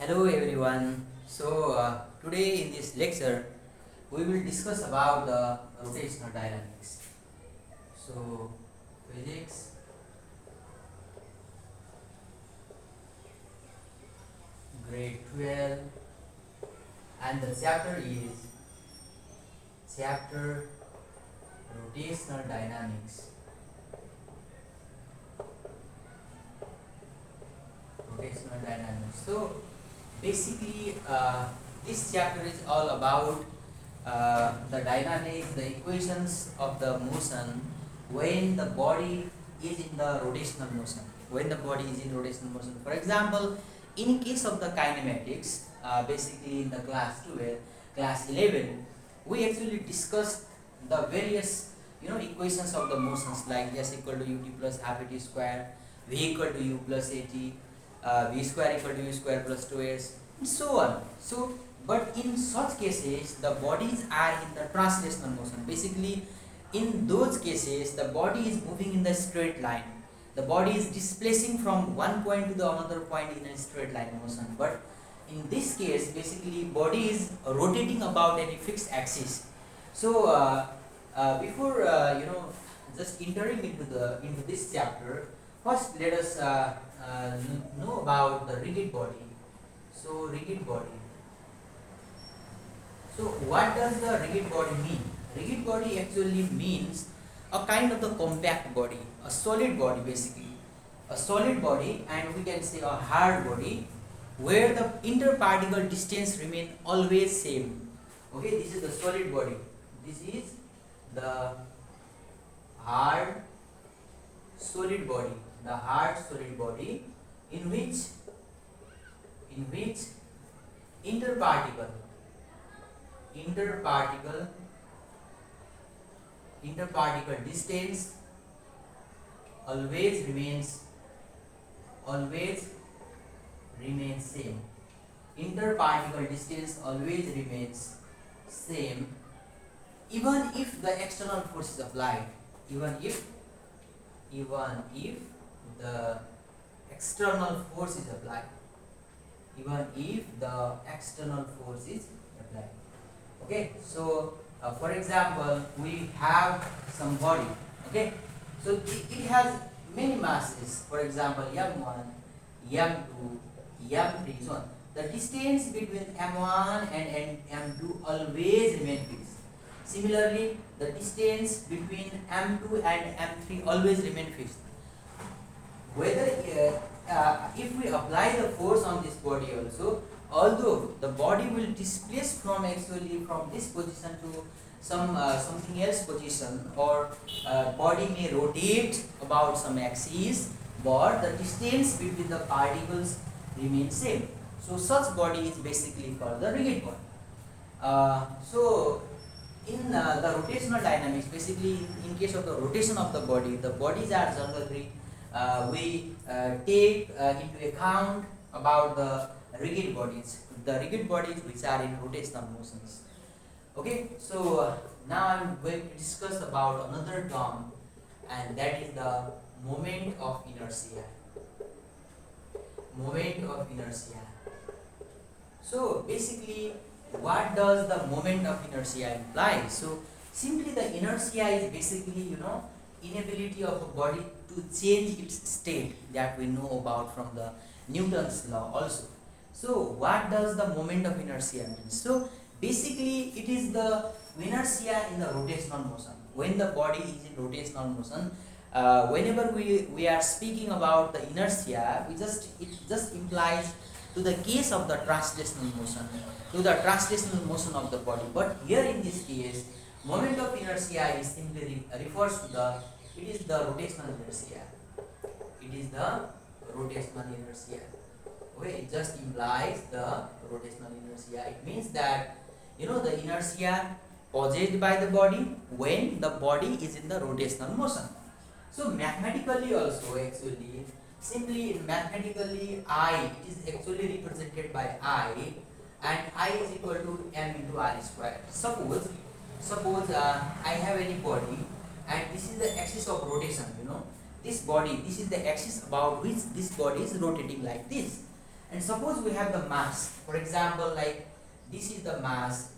Hello everyone. Today in this lecture we will discuss about the rotational dynamics. So physics grade 12 and the chapter is chapter rotational dynamics. Rotational dynamics. So basically this chapter is all about the dynamics, the equations of the motion when the body is in the rotational motion. When the body is in rotational motion. For example, in case of the kinematics, basically in the class 12, class 11, we actually discussed the various equations of the motions like s equal to ut plus half at square, v equal to u plus at, v square equal to u square plus 2s, and so on. But in such cases, the bodies are in the translational motion. Basically, in those cases, the body is moving in the straight line. The body is displacing from one point to the another point in a straight line motion. But in this case, basically, body is rotating about any fixed axis. So, before just entering into this chapter, first let us know about the rigid body. So, rigid body. So what does the rigid body mean? Rigid body actually means a kind of the compact body, a solid body basically. A solid body, and we can say a hard body where the interparticle distance remain always same. Okay, this is the solid body. This is the hard solid body. The hard solid body in which interparticle distance always remains same. Interparticle distance always remains same even if the external force is applied. Even if the external force is applied. Even if the external force is applied. Okay, so for example, we have some body. Okay, so it has many masses. For example, m1, m2, m3, so on. The distance between m1 and m2 always remain fixed. Similarly, the distance between m2 and m3 always remain fixed. Whether if we apply the force on this body also, although the body will displace from this position to something else position, or body may rotate about some axis, but the distance between the particles remains same. So such body is basically called the rigid body. So in the rotational dynamics, basically in case of the rotation of the bodies are generally we take into account about the rigid bodies which are in rotational motions. Okay, so now I'm going to discuss about another term, and that is the moment of inertia. Moment of inertia. So basically, what does the moment of inertia imply? So simply the inertia is basically inability of a body to change its state that we know about from the Newton's law also. So what does the moment of inertia mean? So basically it is the inertia in the rotational motion. When the body is in rotational motion, whenever we are speaking about the inertia, it just implies to the case of the translational motion, to the translational motion of the body. But here in this case, moment of inertia is simply refers to it is the rotational inertia. It is the rotational inertia. Okay, it just implies the rotational inertia. It means that the inertia possessed by the body when the body is in the rotational motion. So mathematically also, actually, simply mathematically I is actually represented by I, and I is equal to m into r square. Suppose I have any body, and this is the axis of rotation. This is the axis about which this body is rotating like this. And suppose we have the mass, for example, like this is the mass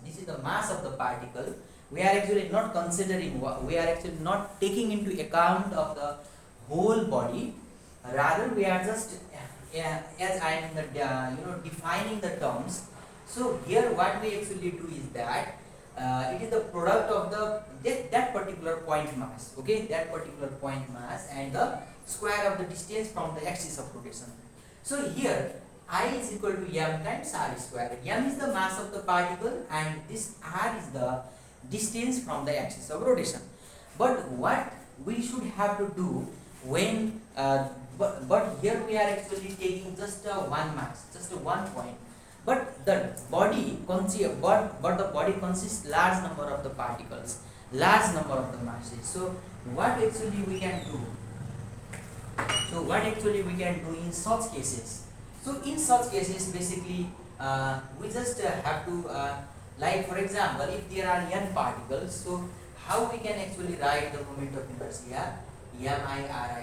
of the particle. We are actually not considering, we are actually not taking into account of the whole body. Rather, we are just as I am in the defining the terms. So here what we actually do is that it is the product of the that particular point mass, okay, that particular point mass and the square of the distance from the axis of rotation. So here I is equal to m times r square. M is the mass of the particle and this r is the distance from the axis of rotation. But what we should have to do when but here we are actually taking just one mass, just one point. But the body but the body consists large number of the particles, large number of the masses. So what actually we can do? So what actually we can do in such cases? So in such cases, basically we just have to like for example, if there are n particles, so how we can actually write the moment of inertia? Mi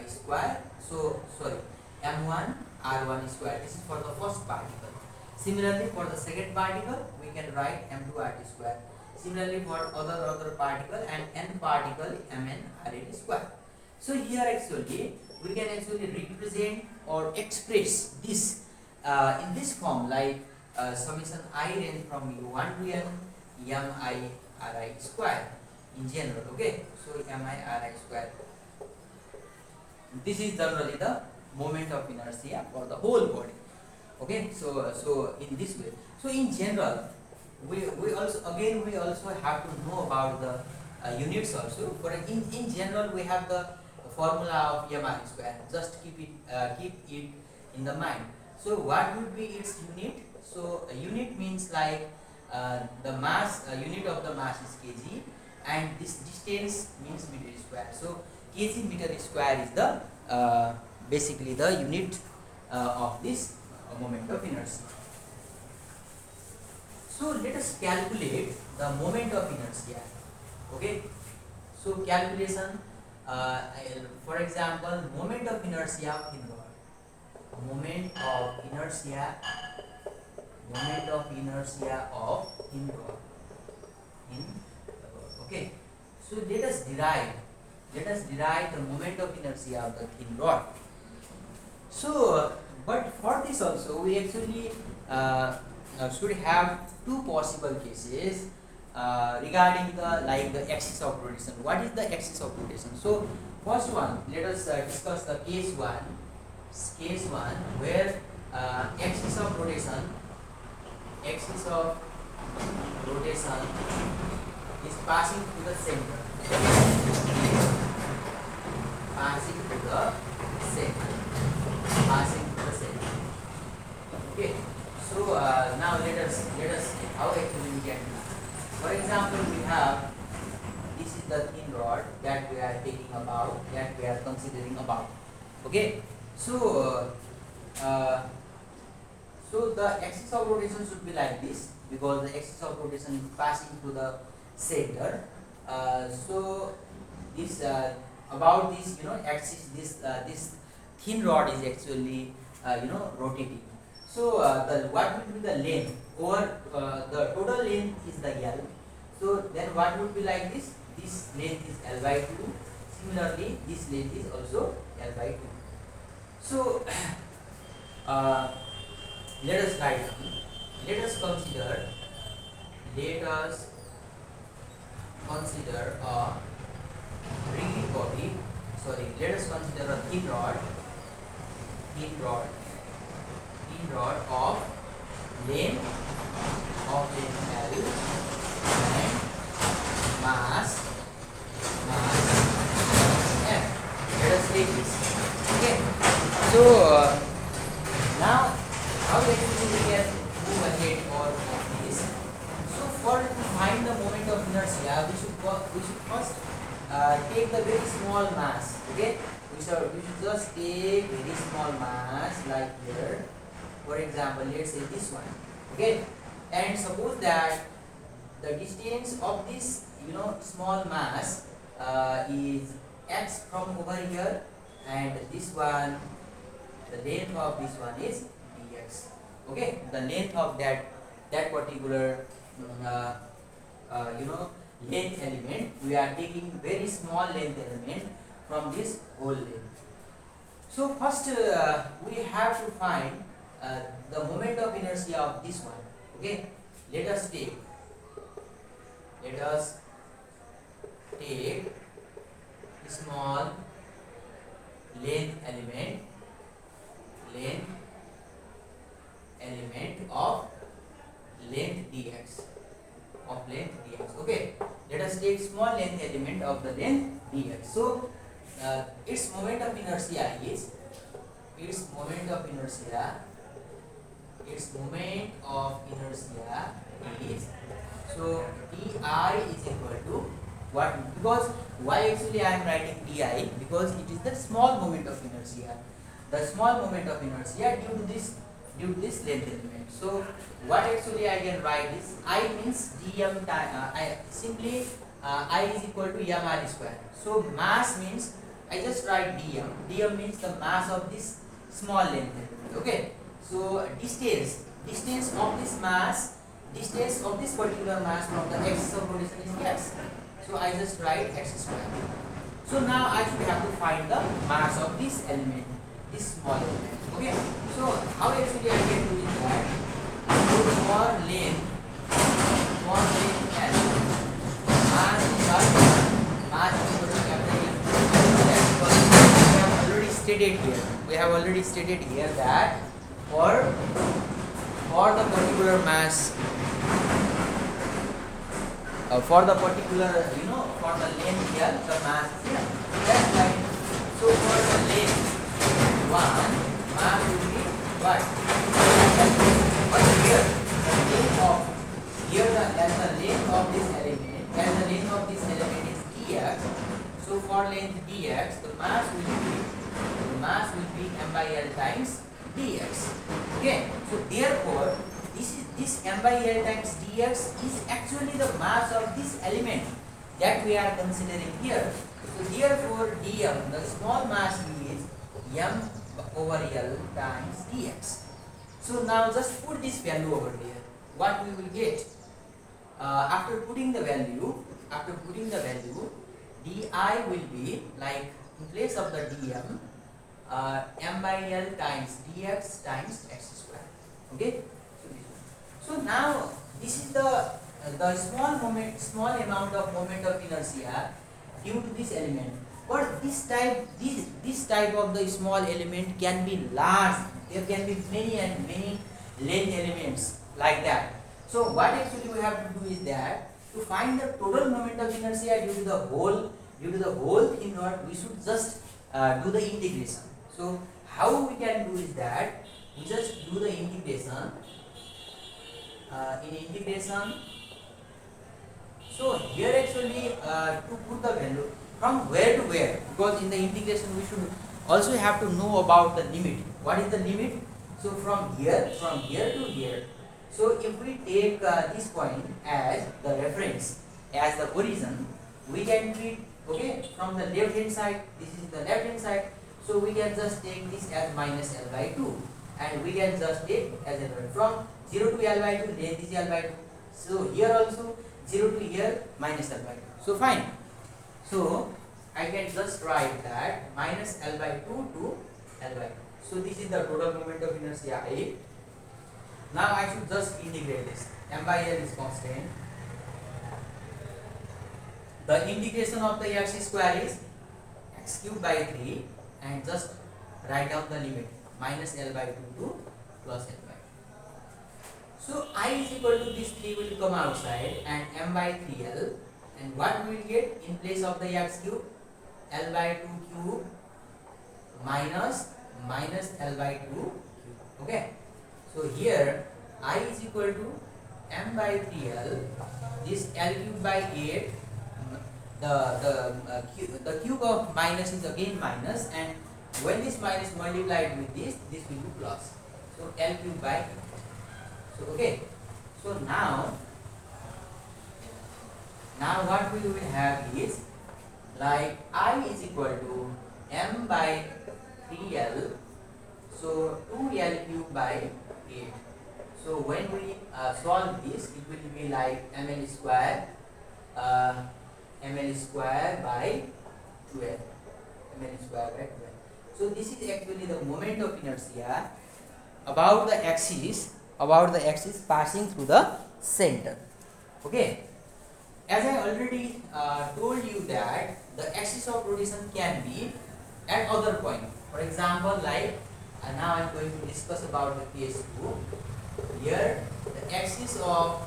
square. So sorry, m1 r1 square. This is for the first particle. Similarly, for the second particle, we can write m2 rt square. Similarly, for other particle and n particle, mn rn square. So here actually we can actually represent or express this in this form, like summation I range from u1 to n mi ri square in general. Okay, so mi ri square. This is generally the moment of inertia for the whole body. Okay, so in this way. So in general, we also have to know about the units also. For in general, we have the formula of mi square. Just keep it in the mind. So what would be its unit? So a unit means like the mass, unit of the mass is kg, and this distance means meter square. So kg meter square is the basically the unit of this moment of inertia. So let us calculate the moment of inertia. Okay, so calculation, for example, moment of inertia of thin rod. Moment of inertia of thin rod. Okay, so let us derive the moment of inertia of the thin rod. So but for this also we actually should have two possible cases regarding the axis of rotation. What is the axis of rotation? So first one, let us discuss the case one where axis of rotation is passing to the center. Okay, so now let us how actually we can do. For example, we have this is the thin rod that we are considering about. Okay, so the axis of rotation should be like this, because the axis of rotation is passing to the center. So this about this axis, this thin rod is actually rotating. So what would be the length over the total length is the L. So then what would be like this? This length is L by 2. Similarly, this length is also L by 2. So let us write down. Let us consider a rigid body. Sorry, let us consider a thin rod of length L and mass M. Let us take this. Okay. So now how actually we can move ahead or this? So for to find the moment of inertia, we should first take the very small mass. Okay. We should just take very small mass like here. For example, let's say this one. Okay, and suppose that the distance of this small mass is x from over here, and this one, the length of this one is dx. dx. Okay, the length of that particular length element. We are taking very small length element from this whole length. So first we have to find the moment of inertia of this one. Okay, let us take small length element of length dx. Okay, let us take small length element of the length dx. So its moment of inertia is so di is equal to what? Because why actually I am writing di? Because it is the small moment of inertia. The small moment of inertia due to this length element. So what actually I can write is I means dm time. I simply I is equal to mr square. So mass means I just write dm. Dm means the mass of this small length element. Okay. So distance of this mass, distance of this particular mass from the axis of rotation is x. So I just write x square. So now I should have to find the mass of this element, this small element. Okay. So how actually I can do is that for length L, mass is equal to capital M. We have already stated here that for the particular mass, for the particular for the length here, the mass is here. That's right. So for the length one, mass will be what? But here the length of this element is dx. So for length dx, the mass will be m by l times dx. Okay. So therefore, this m by l times dx is actually the mass of this element that we are considering here. So therefore, dm, the small mass is m over l times dx. So now just put this value over there. What we will get after putting the value, di will be like in place of the dm m by l times dx times x square. Okay. So now this is the small amount of moment of inertia due to this element. But this type of the small element can be large. There can be many and many length elements like that. So what actually we have to do is that to find the total moment of inertia due to the whole thing, we should just do the integration. So how we can do is that we just do the integration. In integration, so here actually to put the value from where to where, because in the integration we should also have to know about the limit. What is the limit? So from here to here. So if we take this point as the reference, as the origin, we can treat, okay, from the left hand side, this is the left hand side, so we can just take this as minus L by 2, and we can just take as a from 0 to L by 2, length is L by 2. So here also 0 to here minus L by 2. So fine. So I can just write that minus L by 2 to L by 2. So this is the total moment of inertia A. Now I should just integrate this. M by L is constant. The integration of the x square is x cube by 3, and just write down the limit minus L by 2 to plus L by 2. So I is equal to this 3 will come outside, and m by 3L, and what we will get in place of the x cube? L by 2 cube minus L by 2 cube. Okay. So here I is equal to m by 3L, this L cube by 8, the cube of minus is again minus, and when this minus multiplied with this will be plus. So L cube by 8. So okay. So now what we will have is like I is equal to m by 3L, so 2L cube by 8. So when we solve this, it will be like ml square by 12. ml square by 12. So this is actually the moment of inertia about the axis passing through the center. Okay. As I already told you that the axis of rotation can be at other point. For example, like now I am going to discuss about the case 2. Here the axis of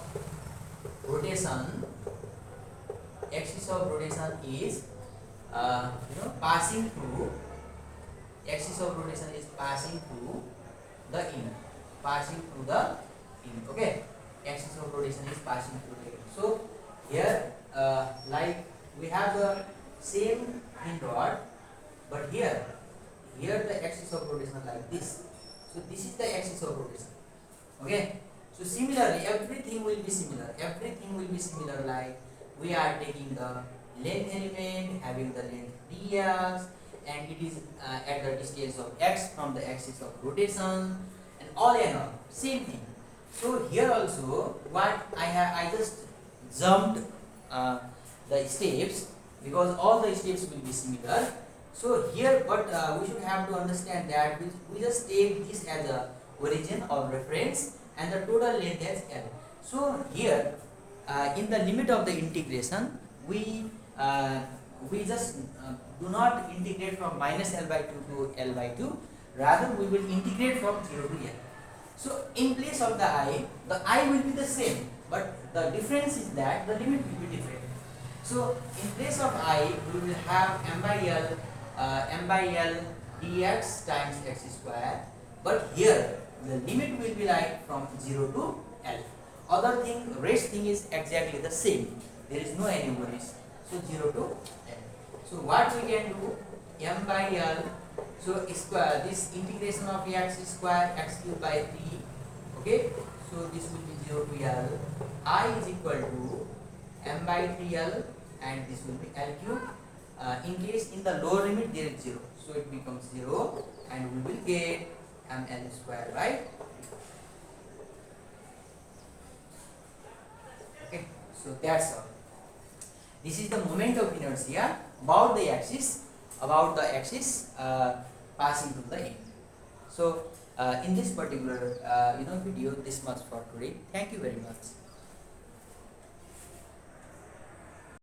rotation is passing through the in okay. Axis of rotation is passing through the in. So here like we have the same in rod, but here the axis of rotation like this. So this is the axis of rotation. Okay. So similarly everything will be similar. Like we are taking the length element having the length dx, and it is at the distance of x from the axis of rotation, and all same thing. So here also what I just jumped the steps because all the steps will be similar. So here what we should have to understand that we just take this as a origin or reference and the total length as L. So here in the limit of the integration we just do not integrate from minus L by 2 to L by 2, rather we will integrate from 0 to L. So in place of the I will be the same, but the difference is that the limit will be different. So in place of I we will have m by L dx times x square, but here the limit will be like from 0 to L. Rest thing is exactly the same. There is no any worries. So 0 to L. So what we can do, m by L, so square this integration of x square x cube by 3. Okay, so this will be 0 to L. I is equal to m by 3L, and this will be L cube. In case in the lower limit there is 0, so it becomes 0, and we will get ml square by 3. Okay, so that's all. This is the moment of inertia about the axis passing to the end. So in this particular video, this much for today. Thank you very much.